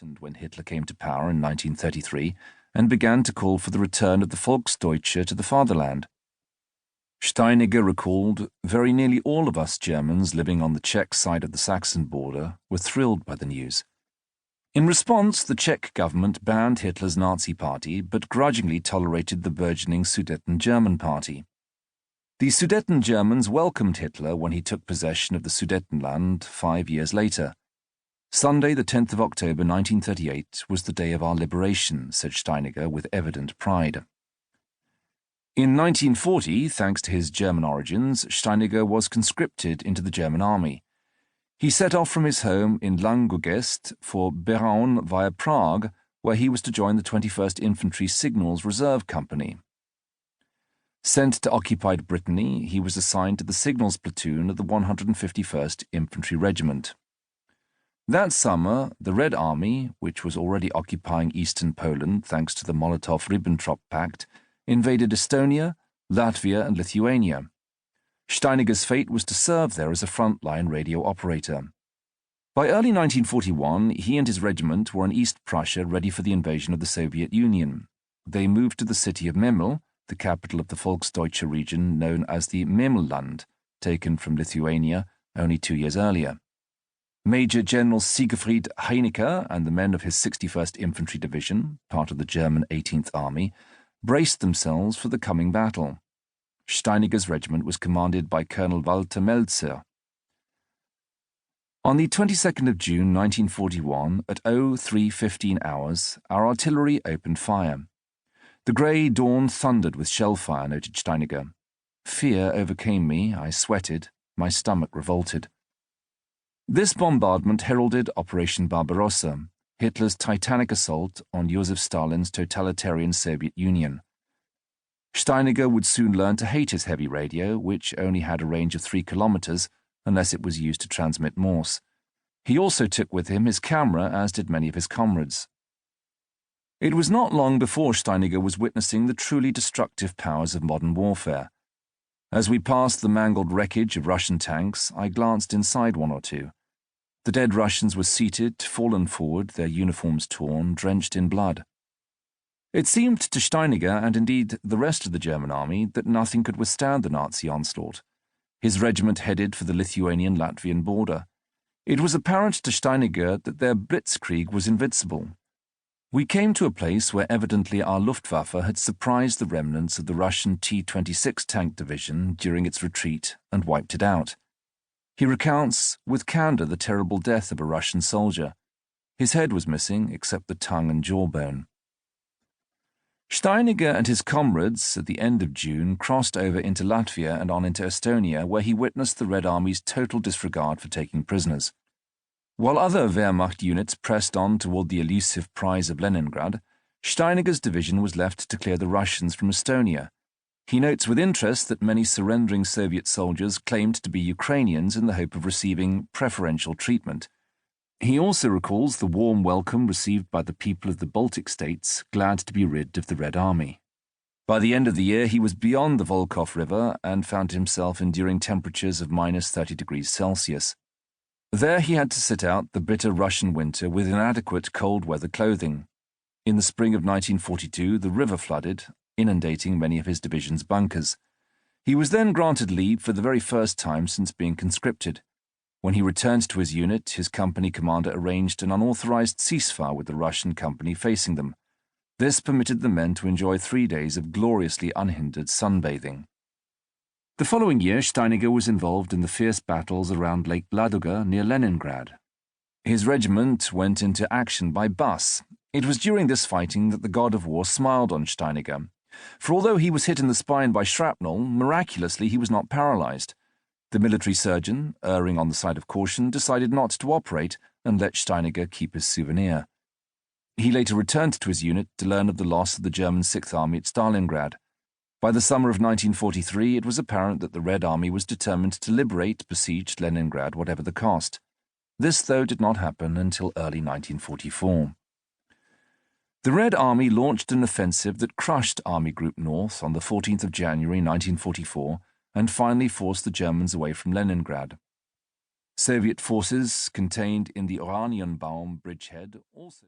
softened when Hitler came to power in 1933 and began to call for the return of the Volksdeutsche to the fatherland. Steiniger recalled, very nearly all of us Germans living on the Czech side of the Saxon border were thrilled by the news. In response, the Czech government banned Hitler's Nazi party but grudgingly tolerated the burgeoning Sudeten-German party. The Sudeten Germans welcomed Hitler when he took possession of the Sudetenland 5 years later. Sunday, the 10th of October 1938, was the day of our liberation, said Steiniger with evident pride. In 1940, thanks to his German origins, Steiniger was conscripted into the German army. He set off from his home in Langogest for Beraun via Prague, where he was to join the 21st Infantry Signals Reserve Company. Sent to occupied Brittany, he was assigned to the signals platoon of the 151st Infantry Regiment. That summer, the Red Army, which was already occupying eastern Poland thanks to the Molotov-Ribbentrop Pact, invaded Estonia, Latvia, and Lithuania. Steiniger's fate was to serve there as a frontline radio operator. By early 1941, he and his regiment were in East Prussia ready for the invasion of the Soviet Union. They moved to the city of Memel, the capital of the Volksdeutsche region known as the Memelland, taken from Lithuania only 2 years earlier. Major General Siegfried Heinecker and the men of his 61st Infantry Division, part of the German 18th Army, braced themselves for the coming battle. Steiniger's regiment was commanded by Colonel Walter Meltzer. On the 22nd of June 1941, at 03:15 hours, our artillery opened fire. The grey dawn thundered with shell fire, noted Steiniger. Fear overcame me, I sweated, my stomach revolted. This bombardment heralded Operation Barbarossa, Hitler's titanic assault on Joseph Stalin's totalitarian Soviet Union. Steiniger would soon learn to hate his heavy radio, which only had a range of 3 kilometers, unless it was used to transmit Morse. He also took with him his camera, as did many of his comrades. It was not long before Steiniger was witnessing the truly destructive powers of modern warfare. As we passed the mangled wreckage of Russian tanks, I glanced inside one or two. The dead Russians were seated, fallen forward, their uniforms torn, drenched in blood. It seemed to Steiniger, and indeed the rest of the German army, that nothing could withstand the Nazi onslaught. His regiment headed for the Lithuanian-Latvian border. It was apparent to Steiniger that their blitzkrieg was invincible. We came to a place where evidently our Luftwaffe had surprised the remnants of the Russian T-26 tank division during its retreat and wiped it out. He recounts with candor the terrible death of a Russian soldier. His head was missing except the tongue and jawbone. Steiniger and his comrades at the end of June crossed over into Latvia and on into Estonia, where he witnessed the Red Army's total disregard for taking prisoners. While other Wehrmacht units pressed on toward the elusive prize of Leningrad, Steiniger's division was left to clear the Russians from Estonia. He notes with interest that many surrendering Soviet soldiers claimed to be Ukrainians in the hope of receiving preferential treatment. He also recalls the warm welcome received by the people of the Baltic states, glad to be rid of the Red Army. By the end of the year, he was beyond the Volkhov River and found himself enduring temperatures of minus 30 degrees Celsius. There he had to sit out the bitter Russian winter with inadequate cold-weather clothing. In the spring of 1942, the river flooded, inundating many of his division's bunkers. He was then granted leave for the very first time since being conscripted. When he returned to his unit, his company commander arranged an unauthorized ceasefire with the Russian company facing them. This permitted the men to enjoy 3 days of gloriously unhindered sunbathing. The following year, Steiniger was involved in the fierce battles around Lake Ladoga near Leningrad. His regiment went into action by bus. It was during this fighting that the god of war smiled on Steiniger. For although he was hit in the spine by shrapnel, miraculously he was not paralyzed. The military surgeon, erring on the side of caution, decided not to operate and let Steiniger keep his souvenir. He later returned to his unit to learn of the loss of the German Sixth Army at Stalingrad. By the summer of 1943, it was apparent that the Red Army was determined to liberate besieged Leningrad whatever the cost. This, though, did not happen until early 1944. The Red Army launched an offensive that crushed Army Group North on the 14th of January 1944 and finally forced the Germans away from Leningrad. Soviet forces contained in the Oranienbaum bridgehead also